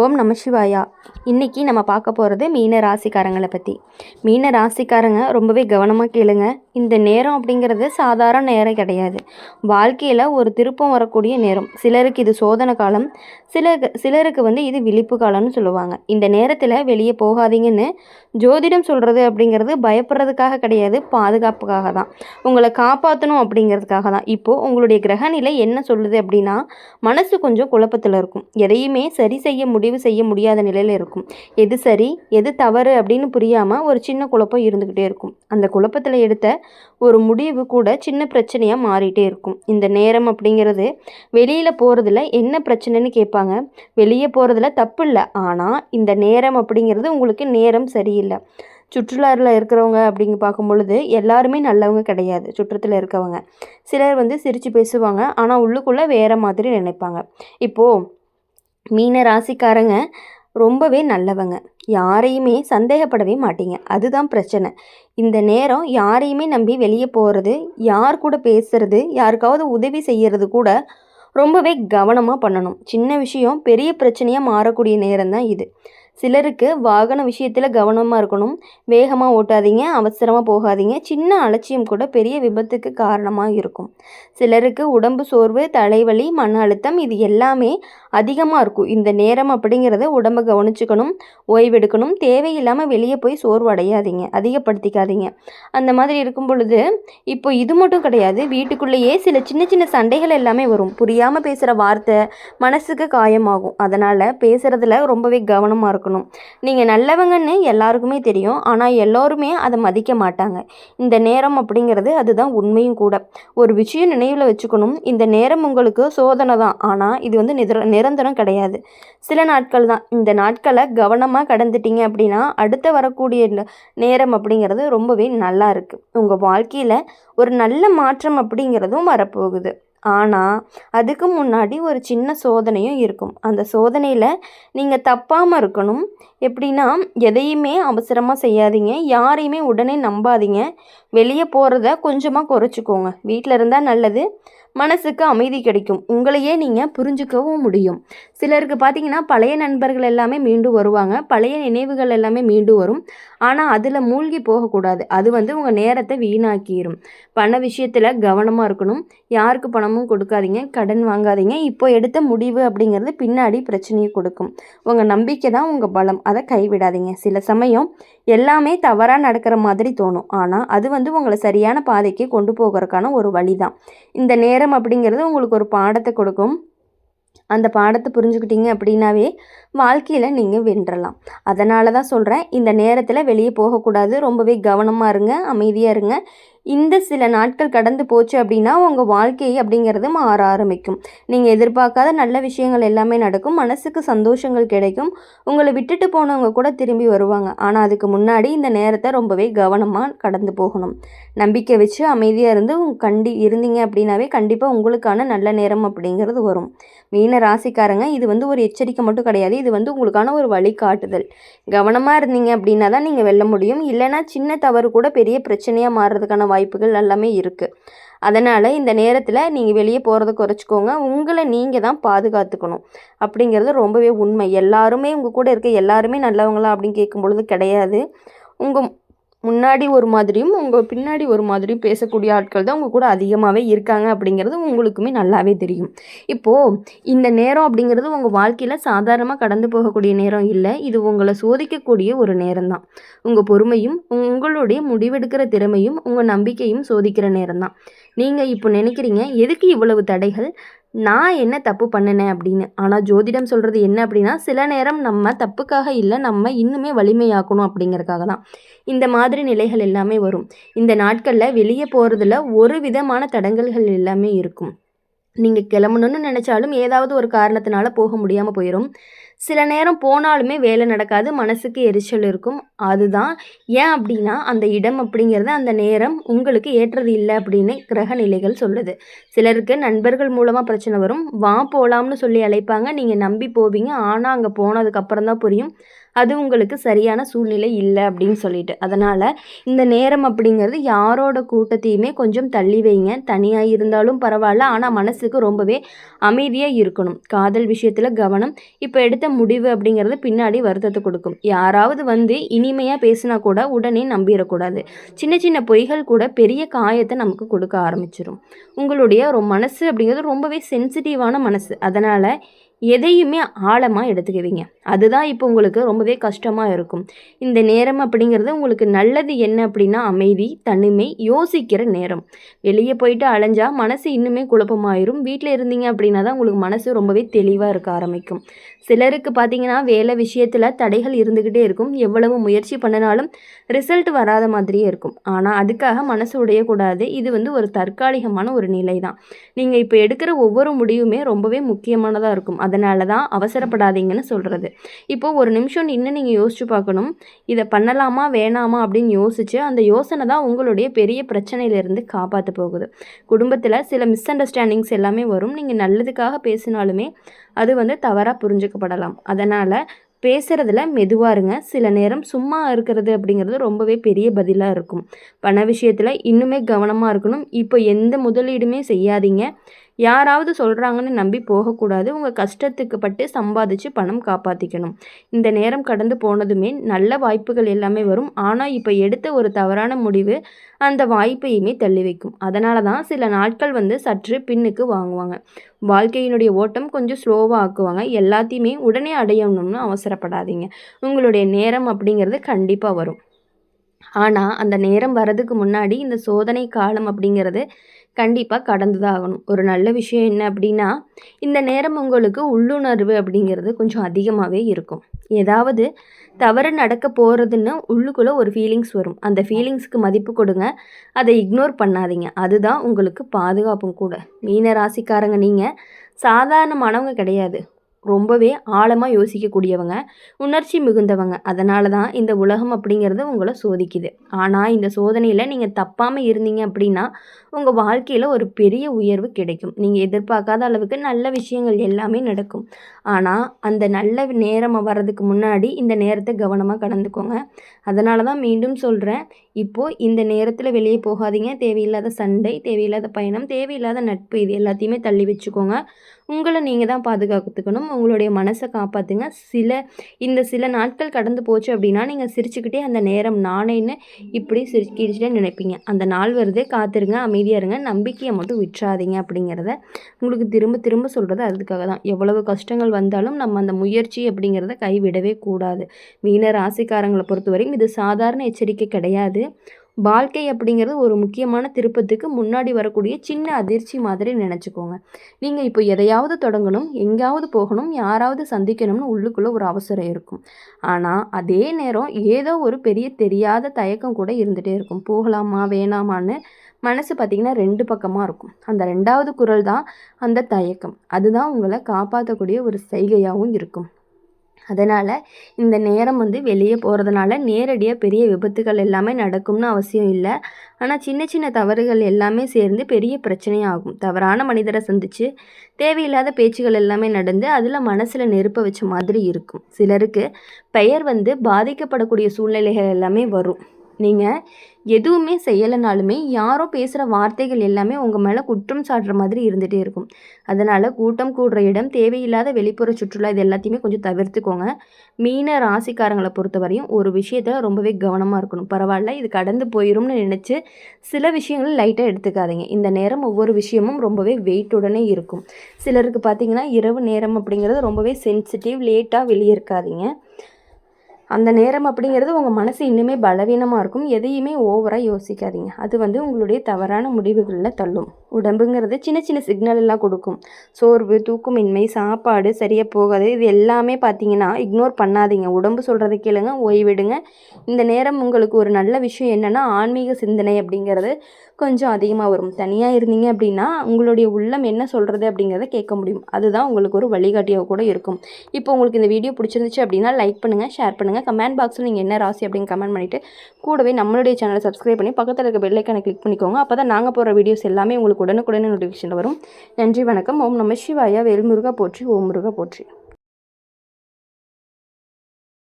ஓம் நம சிவாயா. இன்றைக்கி நம்ம பார்க்க போகிறது மீன ராசிக்காரங்களை பற்றி. மீன ராசிக்காரங்க ரொம்பவே கவனமாக கேளுங்க. இந்த நேரம் அப்படிங்கிறது சாதாரண நேரம் கிடையாது. வாழ்க்கையில் ஒரு திருப்பம் வரக்கூடிய நேரம். சிலருக்கு இது சோதனை காலம், சிலருக்கு இது விழிப்பு காலம்னு சொல்லுவாங்க. இந்த நேரத்தில் வெளியே போகாதீங்கன்னு ஜோதிடம் சொல்கிறது அப்படிங்கிறது பயப்படுறதுக்காக கிடையாது, பாதுகாப்புக்காக தான். உங்களை காப்பாற்றணும் அப்படிங்கிறதுக்காக தான். இப்போது உங்களுடைய கிரகநிலை என்ன சொல்லுது அப்படின்னா, மனசு கொஞ்சம் குழப்பத்தில் இருக்கும். எதையுமே சரி செய்ய முடிவு செய்ய முடியாத நிலையில் இருக்கும். எது சரி எது தவறு அப்படின்னு புரியாமல் ஒரு சின்ன குழப்பம் இருந்துக்கிட்டே இருக்கும். அந்த குழப்பத்தில் எடுத்த ஒரு முடிவு கூட சின்ன பிரச்சனையாக மாறிட்டே இருக்கும். இந்த நேரம் அப்படிங்கிறது வெளியில் போகிறதுல என்ன பிரச்சனைன்னு கேட்பாங்க. வெளியே போகிறதுல தப்பு இல்லை, ஆனால் இந்த நேரம் அப்படிங்கிறது உங்களுக்கு நேரம் சரியில்லை. சுற்றுலாவில் இருக்கிறவங்க அப்படிங்க பார்க்கும் பொழுது எல்லாருமே நல்லவங்க கிடையாது. சுற்றத்தில் இருக்கவங்க சிலர் சிரித்து பேசுவாங்க, ஆனால் உள்ளுக்குள்ளே வேறு மாதிரி நினைப்பாங்க. இப்போது மீன ராசிக்காரங்க ரொம்பவே நல்லவங்க. யாரையுமே சந்தேகப்படவே மாட்டீங்க. அதுதான் பிரச்சனை. இந்த நேரம் யாரையுமே நம்பி வெளியே போகிறது, யார் கூட பேசுறது, யாருக்காவது உதவி செய்கிறது கூட ரொம்பவே கவனமாக பண்ணணும். சின்ன விஷயம் பெரிய பிரச்சனையாக மாறக்கூடிய நேரம் தான் இது. சிலருக்கு வாகன விஷயத்தில் கவனமாக இருக்கணும். வேகமாக ஓட்டாதீங்க, அவசரமாக போகாதீங்க. சின்ன அலட்சியம் கூட பெரிய விபத்துக்கு காரணமாக இருக்கும். சிலருக்கு உடம்பு சோர்வு, தலைவலி, மன அழுத்தம் இது எல்லாமே அதிகமாக இருக்கும். இந்த நேரம் அப்படிங்கிறத உடம்பை கவனிச்சுக்கணும், ஓய்வெடுக்கணும். தேவையில்லாமல் வெளியே போய் சோர்வு அடையாதீங்க, அதிகப்படுத்திக்காதீங்க. அந்த மாதிரி இருக்கும் பொழுது இப்போ இது மட்டும் கிடையாது, வீட்டுக்குள்ளேயே சில சின்ன சின்ன சண்டைகள் எல்லாமே வரும். புரியாமல் பேசுகிற வார்த்தை மனசுக்கு காயமாகும். அதனால் பேசுகிறதுல ரொம்பவே கவனமாக இருக்கணும். நீங்கள் நல்லவங்கன்னு எல்லாருக்குமே தெரியும், ஆனால் எல்லோருமே அதை மதிக்க மாட்டாங்க. இந்த நேரம் அப்படிங்கிறது அதுதான் உண்மையும் கூட. ஒரு விஷயம் நினைவில் வச்சுக்கணும், இந்த நேரம் உங்களுக்கு சோதனை தான், ஆனால் இது நிரந்தரம் கிடையாது. சில நாட்கள் தான். இந்த நாட்களை கவனமாக கடந்துட்டீங்க அப்படின்னா அடுத்த வரக்கூடிய நேரம் அப்படிங்கிறது ரொம்பவே நல்லா இருக்குது. உங்கள் வாழ்க்கையில் ஒரு நல்ல மாற்றம் அப்படிங்கிறதும் வரப்போகுது. ஆனால் அதுக்கு முன்னாடி ஒரு சின்ன சோதனையும் இருக்கும். அந்த சோதனையில் நீங்கள் தப்பாமல் இருக்கணும். எப்படின்னா, எதையுமே அவசரமாக செய்யாதீங்க, யாரையுமே உடனே நம்பாதீங்க. வெளியே போகிறத கொஞ்சமாக குறைச்சிக்கோங்க. வீட்டில் இருந்தால் நல்லது, மனசுக்கு அமைதி கிடைக்கும். உங்களையே நீங்கள் புரிஞ்சுக்கவும் முடியும். சிலருக்கு பார்த்தீங்கன்னா பழைய நண்பர்கள் எல்லாமே மீண்டும் வருவாங்க, பழைய நினைவுகள் எல்லாமே மீண்டும் வரும். ஆனால் அதில் மூழ்கி போகக்கூடாது. அது உங்கள் நேரத்தை வீணாக்கிடும். பண விஷயத்தில் கவனமாக இருக்கணும். யாருக்கு பணமும் கொடுக்காதீங்க, கடன் வாங்காதீங்க. இப்போ எடுத்த முடிவு அப்படிங்கிறது பின்னாடி பிரச்சனையை கொடுக்கும். உங்கள் நம்பிக்கை தான் உங்கள் பலம், அதை கைவிடாதீங்க. சில சமயம் எல்லாமே தவறாக நடக்கிற மாதிரி தோணும், ஆனால் அது உங்களை சரியான பாதைக்கு கொண்டு போகிறதுக்கான ஒரு வழி தான். இந்த நேரம் அப்படிங்கிறது உங்களுக்கு ஒரு பாடத்தை கொடுக்கும். அந்த பாடத்தை புரிஞ்சுக்கிட்டீங்க அப்படின்னாவே வாழ்க்கையில் நீங்கள் வென்றலாம். அதனால தான் சொல்கிறேன், இந்த நேரத்தில் வெளியே போகக்கூடாது. ரொம்பவே கவனமாக இருங்க, அமைதியாக இருங்க. இந்த சில நாட்கள் கடந்து போச்சு அப்படின்னா உங்கள் வாழ்க்கை அப்படிங்கிறது மாற ஆரம்பிக்கும். நீங்கள் எதிர்பார்க்காத நல்ல விஷயங்கள் எல்லாமே நடக்கும். மனசுக்கு சந்தோஷங்கள் கிடைக்கும். உங்களை விட்டுட்டு போனவங்க கூட திரும்பி வருவாங்க. ஆனால் அதுக்கு முன்னாடி இந்த நேரத்தை ரொம்பவே கவனமாக கடந்து போகணும். நம்பிக்கை வச்சு அமைதியாக இருந்து இருந்தீங்க அப்படின்னாவே கண்டிப்பாக உங்களுக்கான நல்ல நேரம் அப்படிங்கிறது வரும். மீன ராசிக்காரங்க, இது ஒரு எச்சரிக்கை மட்டும் கிடையாது, இது உங்களுக்கான ஒரு வழிகாட்டுதல். கவனமாக இருந்தீங்க அப்படின்னா தான் நீங்கள் வெல்ல முடியும். இல்லைன்னா சின்ன தவறு கூட பெரிய பிரச்சனையாக மாறுறதுக்கான வாய்ப்புகள் எல்லாமே இருக்குது. அதனால் இந்த நேரத்தில் நீங்கள் வெளியே போகிறத குறைச்சிக்கோங்க. உங்களை நீங்கள் தான் பாதுகாத்துக்கணும் அப்படிங்கிறது ரொம்பவே உண்மை. எல்லாருமே உங்கள் கூட இருக்க எல்லாருமே நல்லவங்களா அப்படின்னு கேட்கும் பொழுது கிடையாது. உங்கள் முன்னாடி ஒரு மாதிரியும் உங்கள் பின்னாடி ஒரு மாதிரியும் பேசக்கூடிய ஆட்கள் தான் உங்கள் கூட அதிகமாகவே இருக்காங்க அப்படிங்கிறது உங்களுக்குமே நல்லாவே தெரியும். இப்போது இந்த நேரம் அப்படிங்கிறது உங்கள் வாழ்க்கையில் சாதாரணமாக கடந்து போகக்கூடிய நேரம் இல்லை. இது உங்களை சோதிக்கக்கூடிய ஒரு நேரம் தான். உங்கள் பொறுமையும் உங்களுடைய முடிவெடுக்கிற திறமையும் உங்கள் நம்பிக்கையும் சோதிக்கிற நேரம் தான். நீங்கள் இப்போ நினைக்கிறீங்க, எதுக்கு இவ்வளவு தடைகள், நான் என்ன தப்பு பண்ணினேன் அப்படின்னு. ஆனால் ஜோதிடம் சொல்கிறது என்ன அப்படின்னா, சில நேரம் நம்ம தப்புக்காக இல்லை, நம்ம இன்னுமே வலிமையாக்கணும் அப்படிங்கிறதுக்காக தான் இந்த மாதிரி நிலைகள் எல்லாமே வரும். இந்த நாட்களில் வெளியே போகிறதுல ஒரு விதமான தடங்கல்கள் எல்லாமே இருக்கும். நீங்கள் கிளம்பணுன்னு நினச்சாலும் ஏதாவது ஒரு காரணத்தினால போக முடியாமல் போயிடும். சில நேரம் போனாலுமே வேலை நடக்காது, மனசுக்கு எரிச்சல் இருக்கும். அதுதான் ஏன் அப்படின்னா, அந்த இடம் அப்படிங்கிறது அந்த நேரம் உங்களுக்கு ஏற்றது இல்லை அப்படின்னு கிரக நிலைகள் சொல்லுது. சிலருக்கு நண்பர்கள் மூலமாக பிரச்சனை வரும். வா போகலாம்னு சொல்லி அழைப்பாங்க, நீங்கள் நம்பி போவீங்க. ஆனால் அங்கே போனதுக்கப்புறம் தான் புரியும் அது உங்களுக்கு சரியான சூழ்நிலை இல்லை அப்படின்னு சொல்லிட்டு. அதனால் இந்த நேரம் அப்படிங்கிறது யாரோட கூட்டத்தையுமே கொஞ்சம் தள்ளி வைங்க. தனியாக இருந்தாலும் பரவாயில்ல, ஆனால் மனசுக்கு ரொம்பவே அமைதியாக இருக்கணும். காதல் விஷயத்தில் கவனம். இப்போ எடுத்த முடிவு அப்படிங்கிறது பின்னாடி வருத்தத்தை கொடுக்கும். யாராவது வந்து இனிமையாக பேசினா கூட உடனே நம்பிடக்கூடாது. சின்ன சின்ன பொய்கள் கூட பெரிய காயத்தை நமக்கு கொடுக்க ஆரம்பிச்சிடும். உங்களுடைய மனசு அப்படிங்கிறது ரொம்பவே சென்சிட்டிவான மனசு. அதனால் எதையுமே ஆழமாக எடுத்துக்குவீங்க. அதுதான் இப்போ உங்களுக்கு ரொம்பவே கஷ்டமாக இருக்கும். இந்த நேரம் அப்படிங்கிறது உங்களுக்கு நல்லது என்ன அப்படின்னா அமைதி, தனிமை, யோசிக்கிற நேரம். வெளியே போயிட்டு அலைஞ்சா மனசு இன்னுமே குழப்பமாயிரும். வீட்டில் இருந்தீங்க அப்படின்னா தான் உங்களுக்கு மனசு ரொம்பவே தெளிவாக இருக்க ஆரம்பிக்கும். சிலருக்கு பார்த்தீங்கன்னா வேலை விஷயத்தில் தடைகள் இருந்துக்கிட்டே இருக்கும். எவ்வளவு முயற்சி பண்ணினாலும் ரிசல்ட் வராத மாதிரியே இருக்கும். ஆனால் அதுக்காக மனசு உடையக்கூடாது. இது வந்து ஒரு தற்காலிகமான ஒரு நிலை தான். நீங்கள் இப்போ எடுக்கிற ஒவ்வொரு முடிவுமே ரொம்பவே முக்கியமானதாக இருக்கும். அதனால தான் அவசரப்படாதீங்கன்னு சொல்கிறது. இப்போது ஒரு நிமிஷம் நின்று நீங்கள் யோசிச்சு பார்க்கணும். இதை பண்ணலாமா வேணாமா அப்படின்னு யோசிச்சு அந்த யோசனை தான் உங்களுடைய பெரிய பிரச்சனையிலேருந்து காப்பாற்ற போகுது. குடும்பத்தில் சில மிஸ் அண்டர்ஸ்டாண்டிங்ஸ் எல்லாமே வரும். நீங்கள் நல்லதுக்காக பேசினாலுமே அது வந்து தவறாக புரிஞ்சுக்கப்படலாம். அதனால் பேசுகிறதுல மெதுவாக இருங்க. சில நேரம் சும்மா இருக்கிறது அப்படிங்கிறது ரொம்பவே பெரிய பதிலாக இருக்கும். பண விஷயத்தில் இன்னுமே கவனமாக இருக்கணும். இப்போ எந்த முதலீடுமே செய்யாதீங்க. யாராவது சொல்கிறாங்கன்னு நம்பி போகக்கூடாது. உங்கள் கஷ்டத்துக்கு பட்டு சம்பாதிச்சு பணம் காப்பாற்றிக்கணும். இந்த நேரம் கடந்து போனதுமே நல்ல வாய்ப்புகள் எல்லாமே வரும். ஆனால் இப்போ எடுத்த ஒரு தவறான முடிவு அந்த வாய்ப்பையுமே தள்ளி வைக்கும். அதனால தான் சில நாட்கள் வந்து சற்று பின்னுக்கு வாங்குவாங்க. வாழ்க்கையினுடைய ஓட்டம் கொஞ்சம் ஸ்லோவாக ஆக்குவாங்க. எல்லாத்தையுமே உடனே அடையணும்னு அவசரப்படாதீங்க. உங்களுடைய நேரம் அப்படிங்கிறது கண்டிப்பாக வரும். ஆனால் அந்த நேரம் வர்றதுக்கு முன்னாடி இந்த சோதனை காலம் அப்படிங்கிறது கண்டிப்பாக கடந்து தான் ஆகணும். ஒரு நல்ல விஷயம் என்ன அப்படின்னா, இந்த நேரம் உங்களுக்கு உள்ளுணர்வு அப்படிங்கிறது கொஞ்சம் அதிகமாகவே இருக்கும். ஏதாவது தவறு நடக்க போகிறதுன்னு உள்ளுக்குள்ளே ஒரு ஃபீலிங்ஸ் வரும். அந்த ஃபீலிங்ஸ்க்கு மதிப்பு கொடுங்க. அதை இக்னோர் பண்ணாதீங்க. அதுதான் உங்களுக்கு பாதுகாப்பும் கூட. மீன ராசிக்காரங்க நீங்கள் சாதாரணமானவங்க கிடையாது. ரொம்பவே ஆழமாக யோசிக்கக்கூடியவங்க, உணர்ச்சி மிகுந்தவங்க. அதனால தான் இந்த உலகம் அப்படிங்கிறது உங்களை சோதிக்குது. ஆனால் இந்த சோதனையில் நீங்கள் தப்பாமல் இருந்தீங்க அப்படின்னா உங்கள் வாழ்க்கையில் ஒரு பெரிய உயர்வு கிடைக்கும். நீங்கள் எதிர்பார்க்காத அளவுக்கு நல்ல விஷயங்கள் எல்லாமே நடக்கும். ஆனால் அந்த நல்ல நேரம் வர்றதுக்கு முன்னாடி இந்த நேரத்தை கவனமாக கடந்துக்கோங்க. அதனால தான் மீண்டும் சொல்கிறேன், இப்போது இந்த நேரத்தில் வெளியே போகாதீங்க. தேவையில்லாத சண்டை, தேவையில்லாத பயணம், தேவையில்லாத நட்பு இது எல்லாத்தையுமே தள்ளி வச்சுக்கோங்க. உங்களை நீங்கள் தான் பாதுகாத்துக்கணும். உங்களுடைய மனசை காப்பாற்றுங்க. சில நாட்கள் கடந்து போச்சு அப்படின்னா நீங்கள் சிரிச்சுக்கிட்டே அந்த நேரம் நானேன்னு இப்படி சிரிச்சுட்டே நினைப்பீங்க. அந்த நாள் வருது, காத்திருங்க, அமைதியாக இருங்க, நம்பிக்கையை மட்டும் விட்டுறாதீங்க அப்படிங்கிறத உங்களுக்கு திரும்ப திரும்ப சொல்கிறது அதுக்காக தான். எவ்வளவு கஷ்டங்கள் வந்தாலும் நம்ம அந்த முயற்சி அப்படிங்கிறத கைவிடவே கூடாது. மீன ராசிக்காரங்களை பொறுத்தவரைக்கும் இது சாதாரண எச்சரிக்கை கிடையாது. வாழ்க்கை அப்படிங்கிறது ஒரு முக்கியமான திருப்பத்துக்கு முன்னாடி வரக்கூடிய சின்ன அதிர்ச்சி மாதிரி நினச்சிக்கோங்க. நீங்கள் இப்போ எதையாவது தொடங்கணும், எங்கேயாவது போகணும், யாராவது சந்திக்கணும்னு உள்ளுக்குள்ளே ஒரு அவசரம் இருக்கும். ஆனால் அதே நேரம் ஏதோ ஒரு பெரிய தெரியாத தயக்கம் கூட இருந்துகிட்டே இருக்கும். போகலாமா வேணாமான்னு மனசு பார்த்திங்கன்னா 2 பக்கமாக இருக்கும். அந்த 2வது குரல் தான் அந்த தயக்கம். அதுதான் உங்களை காப்பாற்றக்கூடிய ஒரு செய்கையாகவும் இருக்கும். அதனால் இந்த நேரம் வந்து வெளியே போகிறதுனால நேரடியாக பெரிய விபத்துகள் எல்லாமே நடக்கும்னு அவசியம் இல்லை. ஆனால் சின்ன சின்ன தவறுகள் எல்லாமே சேர்ந்து பெரிய பிரச்சனையாகும். தவறான மனிதரை சந்தித்து தேவையில்லாத பேச்சுகள் எல்லாமே நடந்து அதில் மனசில் நெருப்ப வச்ச மாதிரி இருக்கும். சிலருக்கு பெயர் வந்து பாதிக்கப்படக்கூடிய சூழ்நிலைகள் எல்லாமே வரும். நீங்கள் எதுவுமே செய்யலைனாலுமே யாரோ பேசுகிற வார்த்தைகள் எல்லாமே உங்கள் மேலே குற்றம் சாட்டுற மாதிரி இருந்துகிட்டே இருக்கும். அதனால் கூட்டம் கூடுற இடம், தேவையில்லாத வெளிப்புற சுற்றுலா இது எல்லாத்தையுமே கொஞ்சம் தவிர்த்துக்கோங்க. மீன ராசிக்காரங்களை பொறுத்தவரையும் ஒரு விஷயத்தில் ரொம்பவே கவனமாக இருக்கணும். பரவாயில்ல, இது கடந்து போயிரும்னு நினச்சி சில விஷயங்கள் லைட்டாக எடுத்துக்காதீங்க. இந்த நேரம் ஒவ்வொரு விஷயமும் ரொம்பவே வெயிட்டுடனே இருக்கும். சிலருக்கு பார்த்திங்கன்னா இரவு நேரம் அப்படிங்கிறது ரொம்பவே சென்சிட்டிவ். லேட்டாக வெளியே இருக்காதீங்க. அந்த நேரம் அப்படிங்கிறது உங்கள் மனசு இன்னுமே பலவீனமாக இருக்கும். எதையுமே ஓவராக யோசிக்காதீங்க. அது வந்து உங்களுடைய தவறான முடிவுகளில் தள்ளும். உடம்புங்கிறது சின்ன சின்ன சிக்னல் எல்லாம் கொடுக்கும். சோர்வு, தூக்கமின்மை, சாப்பாடு சரியாக போகாது, இது எல்லாமே பார்த்தீங்கன்னா இக்னோர் பண்ணாதீங்க. உடம்பு சொல்கிறத கேளுங்க, ஓய்விடுங்க. இந்த நேரம் உங்களுக்கு ஒரு நல்ல விஷயம் என்னென்னா ஆன்மீக சிந்தனை அப்படிங்கிறது கொஞ்சம் அதிகமாக வரும். தனியாக இருந்தீங்க அப்படின்னா உங்களுடைய உள்ளம் என்ன சொல்கிறது அப்படிங்கிறத கேட்க முடியும். அதுதான் உங்களுக்கு ஒரு வழிகாட்டியாக கூட இருக்கும். இப்போ உங்களுக்கு இந்த வீடியோ பிடிச்சிருந்துச்சு அப்படின்னா லைக் பண்ணுங்கள், ஷேர் பண்ணுங்கள். கமெண்ட் பாக்ஸில் நீங்கள் என்ன ராசி அப்படின்னு கமெண்ட் பண்ணிவிட்டு கூடவே நம்மளுடைய சேனலை சப்ஸ்கிரைப் பண்ணி பக்கத்தில் இருக்க பெல் ஐக்கானை கிளிக் பண்ணிக்கோங்க. அப்போ தான் நாங்கள் போகிற வீடியோஸ் எல்லாமே உங்களுக்கு உடனுக்குடனே நோட்டிஃபிகேஷன் வரும். நன்றி, வணக்கம். ஓம் நம சிவாயா. வேல்முருகா போற்றி, ஓம் முருகா போற்றி.